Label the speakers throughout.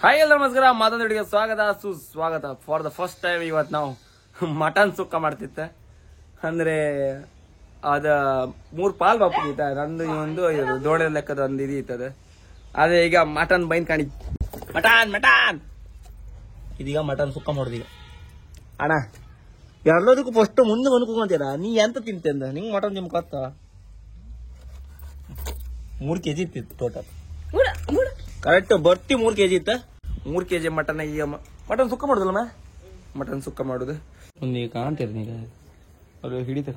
Speaker 1: Hi ಎಲ್ಲರೂ ನಮಸ್ಕಾರ. ಮಾತಾಡೋರಿಗೆ ಸ್ವಾಗತ ಸುಸ್ವಾಗತ. ಫಾರ್ ದ ಫಸ್ಟ್ ಟೈಮ್ ಇವತ್ತು ನಾವು ಮಟನ್ ಸುಕ್ಕ ಮಾಡ್ತಿತ್ತೆ. ಅಂದ್ರೆ ಅದ 3 ಪಾಲ್ ಬಾಪಿಗಿತ್ತ ನಂದು ಒಂದು ದೋಡೆ ಲೆಕ್ಕದ ಒಂದು ಇದು ಇರ್ತದೆ. ಅದೇ ಈಗ ಮಟನ್ ಬೈನ್ ಕಾಣಿ ಮಟನ್ ಇದೀಗ ಮಟನ್ ಸುಕ್ಕ ಮಾಡೋದೀಗ. ಅಣ್ಣ ಎಲ್ಲದಕ್ಕೂ ಫಸ್ಟ್ ಮುಂದೆ ಬಂದ್ಕೊಂತೀರ. ನೀ ಎಂತ ತಿಂತಂದ ನಿಂಗೆ ಮಟನ್ ತಿನ್ಕೊತ್ತ 3 kg ಇತ್ತಿತ್ತು ಟೋಟಲ್. ಕರೆಕ್ಟ್ ಬರ್ತಿ 3 kg ಇತ್ತ. 3 kg ಮಟನ್. ಈಗ ಮಟನ್ ಸುಕ್ಕ ಮಾಡುದಲ್ಲ ಮಟನ್ ಸುಕ್ಕ ಮಾಡುದು ಒಂದು ಈಗ ಕಾಣ್ತೀರ ನೀಗ ಅವ್ರು ಹಿಡಿತ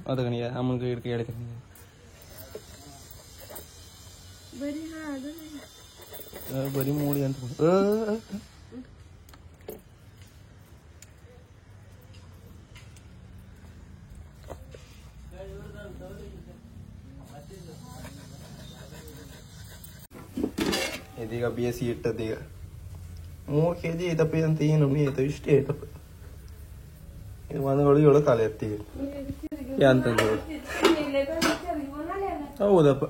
Speaker 1: ಅದ ಕಣಿಗ ಅಮ್ಮನ ಕೈ ಹಿಡ್ಕ ಹೇಳಿತ ಬರೀ ಮೂಳಿ ಅಂತ ಇದೀಗ ಬೇಸಿ ಇಟ್ಟದ್ದೀಗ 3 kg ಐತಪ್ಪ ಅಂತ ಏನು ಆಯ್ತು ಇಷ್ಟೇ ಐತಪ್ಪ. ಇದು ಒಂದ್ಗಳು 7 ಕಾಲ ಎತ್ತೀವಿ ಅಂತಂದ ಹೌದಪ್ಪ.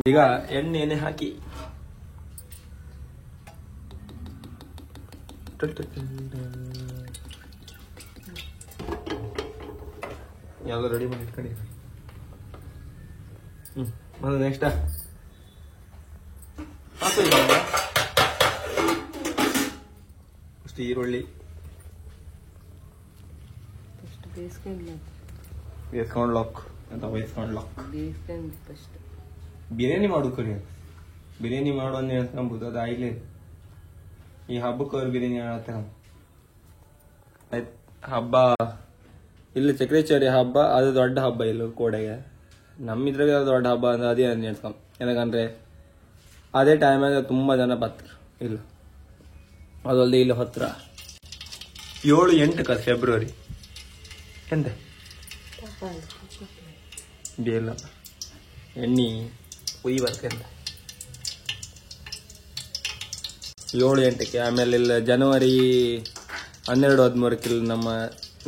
Speaker 1: ಈಗ ಎಣ್ಣೆ ಹಾಕಿ ಎಲ್ಲ ರೆಡಿ ಮಾಡಿ ಇಟ್ಕೊಂಡಿ. ಮತ್ತೆ ನೆಕ್ಸ್ಟ್ ಅಷ್ಟು ಈರುಳ್ಳಿ ಬೇಯಿಸ್ಕೊಂಡ್ ಲಾಕ್ ಅಂತ ಬೇಯಿಸ್ಕೊಂಡ್ ಲಾಕ್. ಬಿರಿಯಾನಿ ಮಾಡು ಕರಿ ಬಿರಿಯಾನಿ ಮಾಡು ಅಂತ ಹೇಳ್ಕೊಂಬೋದು. ಅದು ಆಗ್ಲೇ ಈ ಹಬ್ಬಕ್ಕೆ ಅವ್ರು ಬಿರಿಯಾನಿ ಆಡತ್ತೆ. ಆಯ್ತು ಹಬ್ಬ ಇಲ್ಲಿ ಚಕ್ರೇಶ್ವರಿ ಹಬ್ಬ ಅದು ದೊಡ್ಡ ಹಬ್ಬ ಇಲ್ಲ ಕೋಡೆಗೆ. ನಮ್ಮಿದ್ರಾಗ ದೊಡ್ಡ ಹಬ್ಬ ಅಂದ್ರೆ ಅದೇ ನೆನ್ಸ್ಕೊಂಡ್. ಯಾಕಂದ್ರೆ ಅದೇ ಟೈಮಾಗ ತುಂಬಾ ಜನ ಬರ್ತಾರೆ ಇಲ್ಲ. ಅದಲ್ಲದೆ ಇಲ್ಲಿ ಹತ್ರ 7-8 ಫೆಬ್ರವರಿ ಎಂತ ಬೇಲ್ಲ ಎಣ್ಣೆ ಉಯಿ ಬರ್ತಂತ 7-8ಕ್ಕೆ. ಆಮೇಲೆ ಇಲ್ಲ ಜನವರಿ 12-13ಕ್ಕೆ ನಮ್ಮ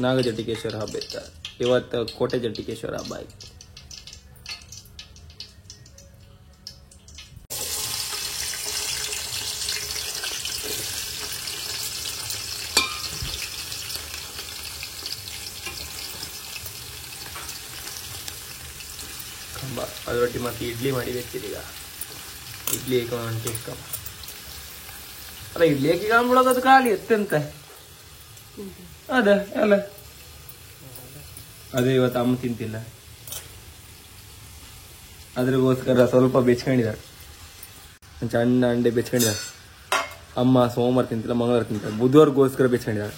Speaker 1: ನಾಗಜಟ್ಟಿಕೇಶ್ವರ ಹಬ್ಬ ಇತ್ತು. ಇವತ್ತು ಕೋಟೆ ಜಟ್ಟಿಕೇಶ್ವರ ಹಬ್ಬ ಆಯ್ತು. ಅದರೊಟ್ಟಿ ಮತ್ತೆ ಇಡ್ಲಿ ಮಾಡಿ ಬೇಕಿದೀಗ. ಇಡ್ಲಿ ಅಲ್ಲ ಇಡ್ಲಿ ಹಾಕಿ ಕಾಣ್ಬಿಡೋದು ಅದು ಖಾಲಿ ಎತ್ತಂತ ಅದ ಅಲ್ಲ. ಅದೇ ಇವತ್ತು ಅಮ್ಮ ತಿಂತಿಲ್ಲ ಅದ್ರಗೋಸ್ಕರ ಸ್ವಲ್ಪ ಬೆಚ್ಕೊಂಡಿದ್ದಾರೆ. ಸಣ್ಣ ಅಂಡೆ ಬೆಚ್ಕೊಂಡಿದ್ದಾರೆ. ಅಮ್ಮ ಸೋಮವಾರ ತಿಂತಿಲ್ಲ, ಮಂಗಳವಾರ ತಿಂತಾರೆ, ಬುಧವಾರಗೋಸ್ಕರ ಬೆಚ್ಕೊಂಡಿದ್ದಾರೆ.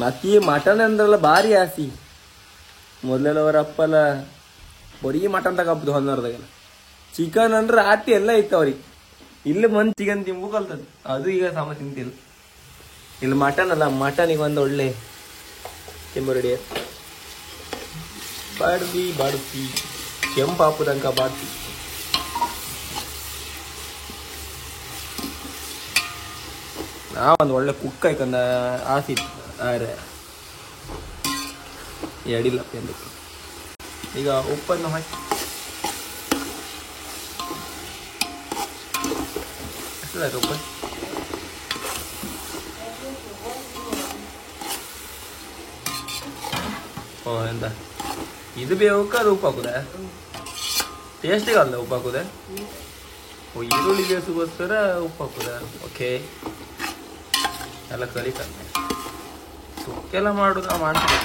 Speaker 1: ಮತ್ತೆ ಮಟನ್ ಅಂದ್ರಲ್ಲ ಭಾರಿ ಆಸಿ. ಮೊದಲೆಲ್ಲ ಅವರ ಅಪ್ಪಲ್ಲ ಬರೀ ಮಟನ್ ತಗೋಬೋದು ಹೊನ್ನಾರ್ದಾಗೆಲ್ಲ. ಚಿಕನ್ ಅಂದ್ರೆ ಆತಿ ಎಲ್ಲ ಇತ್ತು ಅವ್ರಿಗೆ. ಇಲ್ಲಿ ಬಂದು ಚಿಕನ್ ತಿಂಬು ಕಲ್ತದ್ದು. ಅದು ಈಗ ಸಮ ತಿಂತಿಲ್ಲ. ಇಲ್ಲಿ ಮಟನ್ ಅಲ್ಲ, ಮಟನಿಗೆ ಒಂದು ಒಳ್ಳೆ ಕೆಂಬು ರೆಡಿ ಬಾಡ್ಸಿ ಕೆಂಪಾಪು ತನಕ ಬಾಡ್ಸಿ. ನಾವೊಂದು ಒಳ್ಳೆ ಕುಕ್ ಆಯ್ಕಂದ ಆಸಿತ್ತು. ಆದ್ರೆ ಎಡಿಲ್ಲ ಎಂದಕ್ಕೆ. ಈಗ ಉಪ್ಪನ್ನು ಹಾಕಿ ಎಷ್ಟು ಉಪ್ಪು ಎಂತ ಇದು ಬೇವಕ್ಕ ಅದು ಉಪ್ಪು ಹಾಕುದ ಟೇಸ್ಟಿಗೆ ಅಲ್ಲ ಉಪ್ಪು ಹಾಕುದ. ಈರುಳ್ಳಿ ಬೇಯಿಸೋಗೋಸ್ಕರ ಉಪ್ಪು ಹಾಕುದ. ಓಕೆ ಎಲ್ಲ ಕಲಿತಾರೆ. ಸುಕ್ಕೆಲ್ಲ ಮಾಡುದು ನಾವು ಮಾಡ್ತೀವಿ.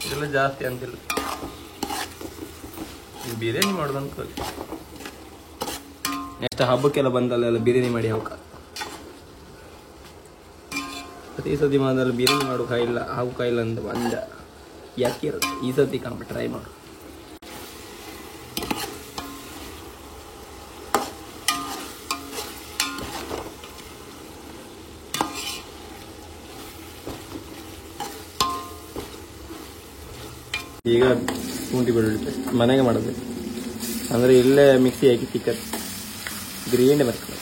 Speaker 1: ಇದೆಲ್ಲ ಜಾಸ್ತಿ ಅಂತಿಲ್ಲ. ಬಿರಿಯಾನಿ ಮಾಡೋದು ಅನ್ಕೊಳ್ಳಿ. ನೆಕ್ಸ್ಟ್ ಹಬ್ಬಕ್ಕೆಲ್ಲ ಬಂದಲ್ಲ ಬಿರಿಯಾನಿ ಮಾಡಿ ಅವಕ್ಕ. ಪ್ರತಿ ಸತಿ ಮಾಡಿದ್ರೆ ಬಿರಿಯಾನಿ ಮಾಡೋ ಕಾಯಿಲ್ಲ ಹಾವು ಕಾಯಿಲ್ಲ ಅಂತ ಬಂದ ಯಾಕೆ ಇರುತ್ತೆ. ಈ ಸತಿ ಕಾಂಬ ಟ್ರೈ ಮಾಡು. ಈಗ ಶುಂಠಿ ಬೆಳ್ಳುಳ್ಳಿ ಪೇಸ್ಟ್ ಮನೆಗೆ ಮಾಡೋದು. ಅಂದರೆ ಇಲ್ಲೇ ಮಿಕ್ಸಿ ಹಾಕಿ ಚಿಕನ್ ಗ್ರೀನ್ ಬರ್ತದೆ.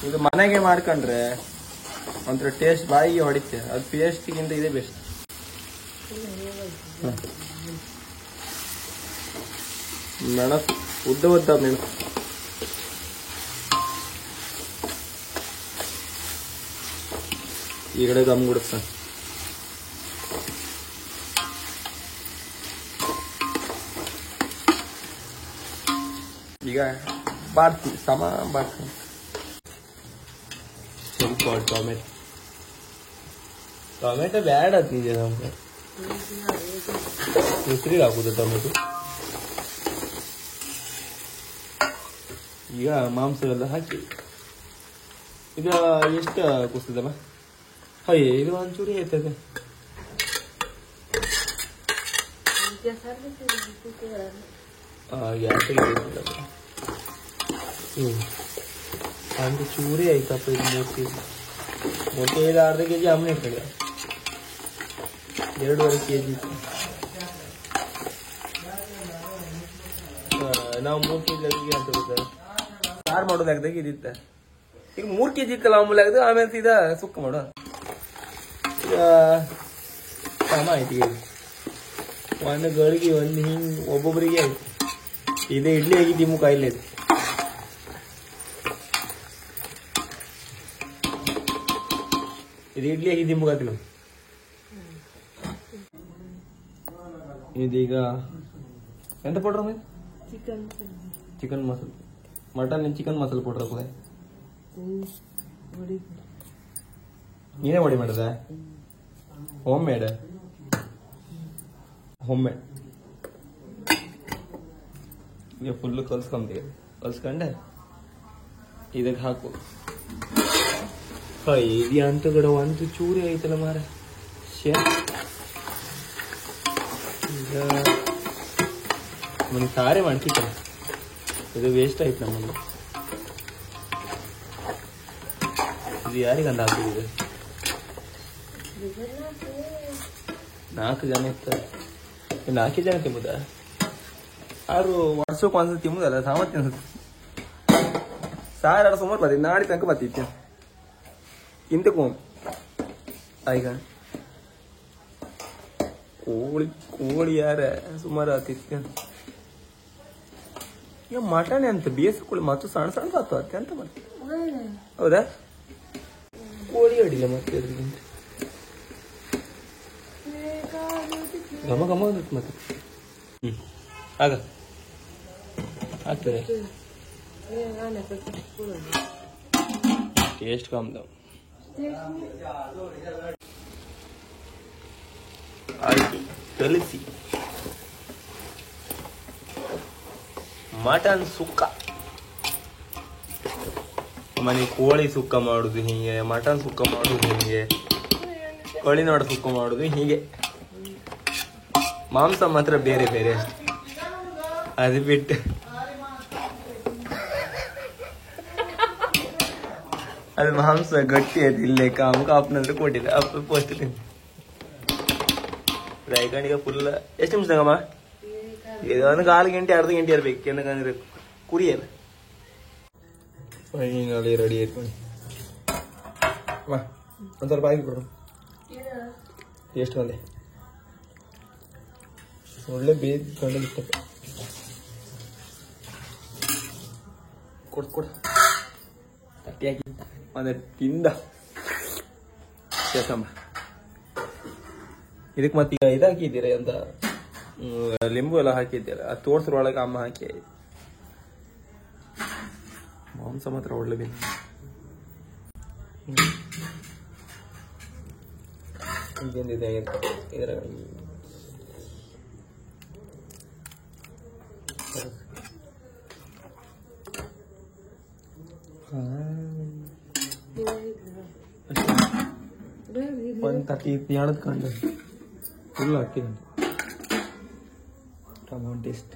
Speaker 1: ಇದು ಮನೆಗೆ ಮಾಡ್ಕೊಂಡ್ರೆ ಒಂಥರ ಟೇಸ್ಟ್ ಬಾಯಿಗೆ ಹೊಡಿತೆ. ಅದು ಪೇಸ್ಟ್ಗಿಂತ ಇದೇ ಬೆಸ್ಟ್. ಮೆಣಸು ಉದ್ದ ಉದ್ದ ಮೆಣಸು. ಈ ಕಡೆ ಗಮ್ ಗುಡುತ್ತ. ಈಗ ಬಾರ್ತಿ ಸಮ ಬಾರ್ತಿ. ಸ್ವಲ್ಪ ಟೊಮೆಟೊ ಬ್ಯಾಡ ಅಂತಿದೆ ನಮ್ಗೆ. ಹೆಸರಿಗೆ ಹಾಕುದು ಟೊಮೆಟೊ. ಈಗ ಮಾಂಸ ಎಲ್ಲ ಹಾಕಿ. ಈಗ ಎಷ್ಟು ಕುಸ್ತದಲ್ಲ? ಇದು ಒಂಚೂರಿ ಆಯ್ತದೆ. ಒಂದು ಚೂರಿ ಆಯ್ತಪ್ಪ. ಇದು 3 kg 1/2 kg ಆಮ್ಲೆಟ್ ಕಡೆ 2.5 kg. ನಾವು 3 kg ಅಂತ ಗೊತ್ತಾ ಸಾರು ಮಾಡೋದಾಗ್ದಾಗ ಇದಿತ್ತ. ಈಗ 3 kg ಇತ್ತಲ್ಲ ಆಮೂಲೆ ಆಗದು. ಆಮೇಲೆ ಸೀದಾ ಸುಕ್ಕ ಮಾಡೋ. ಈಗ ಸಮ ಆಯ್ತು. ಈಗ ಒಂದು ಗಳಿಗೆ ಒಂದು ಹಿಂಗೆ ಒಬ್ಬೊಬ್ಬರಿಗೆ ಆಯ್ತು. ಇದೇ ಇಡ್ಲಿ ಆಗಿದ್ದು ನಿಮ್ಮ ಕಾಯಿಲೆ ಇದು. ಇದು ಇಡ್ಲಿ ಆಗಿದ್ದು ನಿಮ್ಗೆ ಹಾಕಿಲ್ಲ. ಇದೀಗ ಎಂತ ಪೌಡ್ರ್? ಚಿಕನ್ ಮಸಾಲೆ. ಮಟನ್ ಚಿಕನ್ ಮಸಾಲೆ ಪೌಡ್ರ್ ಹಾಕೋದೆ. ನೀನೇ ಹೊಡಿ ಮಾಡಿದ? Home made. ಈಗ ಫುಲ್ಲು ಕಲ್ಸ್ಕೊಂಡೆ ಇದಕ್ಕೆ ಹಾಕು. ಇದು ಅಂತ ಕಡೆ ಒಂದು ಚೂರಿ ಆಯ್ತಲ್ಲ ಮಾರ. ಈಗ ನಮಗೆ ಸಾರೇ ಮಾಡ್ತಿದ್ದ. ಇದು ವೇಸ್ಟ್ ಆಯ್ತು ನಮ್ಮಲ್ಲಿ. ಇದು ಯಾರಿಗಂತ ಹಾಕಿದೆ? 4 ಜನ ಇರ್ತಾರೆ. 4 ಜನ ತಿಂಬುದ? ಆರು ವರ್ಷಕ್ಕೆ ಒಂದ್ಸತಿ ತಿಂಬುದಲ್ಲ. ಸಾಮರ್ಥ್ಯ ಅನ್ಸುತ್ತೆ. ಸಾರು ಸುಮಾರು ಬರ್ತೀನಿ. ನಾಳೆ ತನಕ ಬರ್ತಿತ್ತು. ಇಂತಕ್ಕೂ ಈಗ ಕೋಳಿ ಯಾರ ಸುಮಾರು ಆತಿತ್ತು. ಈಗ ಮಟನ್ ಅಂತ ಬೇಯಿಸ್ಕೊಳ್ಳಿ ಮತ್ತು ಸಣ್ಣ ಸಣ್ಣ ಆತು ಅಂತ ಮಾಡ್ತೀವಿ. ಹೌದಾ? ಕೋಳಿ ಅಡಿಲ್ಲ ಮತ್ತೆ ಅದ್ರಿಂದ ಘಮ ಘಮ ಅಂದತ್ತೆ ಮತ್ತೆ. ಆಗ ಆಗ್ತದೆ. ಟೇಸ್ಟ್ ಕಮ್ದು ಆಯ್ತು. ಕಲಿಸಿ ಮಟನ್ ಸುಕ್ಕ. ಮನೆ ಕೋಳಿ ಸುಕ್ಕ ಮಾಡುದು ಹೀಗೆ, ಮಟನ್ ಸುಕ್ಕ ಮಾಡುದು ಹೀಗೆ, ಕೋಳಿನೋಡ ಸುಕ್ಕ ಮಾಡುದು ಹೀಗೆ. ಮಾಂಸ ಮಾತ್ರ ಬೇರೆ ಬೇರೆ. ಅದು ಬಿಟ್ಟು ಅದು ಮಾಂಸ ಗಟ್ಟಿ ಆಯ್ತು. ಇಲ್ಲೇ ಕಾಪ್ನಂದ್ರೆ ಕೊಟ್ಟಿದ್ದೆ ಅಪ್ಪ ಪೋಸ್ಟ್ ರಾಯಗಣಿಗೆ ಫುಲ್. ಎಷ್ಟು ನಿಮಿಷದಾಗಮ್ಮ? ಇದೊಂದು 1/4 ಗಂಟೆ 1/2 ಗಂಟೆ ಇರ್ಬೇಕು. ಏನಕ್ಕಂದ್ರೆ ಕುರಿಯಲ್ಲ. ಫೈನಲಿ ರೆಡಿ ಆಯ್ತು. ಒಂದು ಸ್ವಲ್ಪ ಹಾಕಿ ಕೊಡು. ಎಷ್ಟು ಒಂದೇ ಒಳ್ಳೆ ಬೇಯ್ಕೊಂಡು ಇಷ್ಟಪ್ಪ. ಕೊಡು ತಟ್ಟಿ ಹಾಕಿ ಒಂದು ತಿಂದ ಸೇಸಮ್ಮ. ಇದಕ್ಕೆ ಮತ್ತೆ ಈಗ ಇದು ಹಾಕಿದ್ದೀರ ಅಂತ ಲಿಂಬು ಎಲ್ಲ ಹಾಕಿದ್ದೀರ. ಅದು ತೋರ್ಸ್ರೊಳಗೆ ಅಮ್ಮ ಹಾಕಿ. ಮಾಂಸ ಮಾತ್ರ ಒಳ್ಳೆ ಬೇಕು. ಈಗೇನಿದೆ ಇದರ ಒಂದು ತಟ್ಟಿ ಎಣದ್ ಕಂಡು ಫುಲ್ ಹಾಕಿದ ಟೊಮೊಟೊ ಟೇಸ್ಟ್.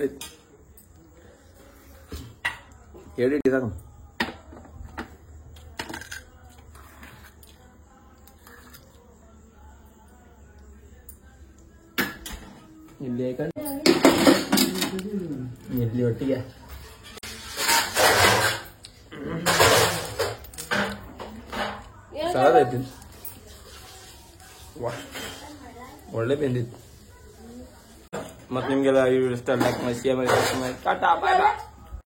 Speaker 1: ಆಯ್ತು ಹೇಳಿಟ್ಟಿದಾಗ ಇಲ್ಲಿ ಇಲ್ಲಿ ಒಟ್ಟಿಗೆ ಸಾಲದೈತಿ ಒಳ್ಳೆ ಬೆಂದಿತ್ತು. ಮತ್ತು ನಿಮಗೆಲ್ಲ ಇಷ್ಟ ಲೈಕ್ ಮಾಡಿ ಶೇರ್ ಮಾಡಿ ಟಾಟಾ ಬಾಯ್ ಬಾಯ್.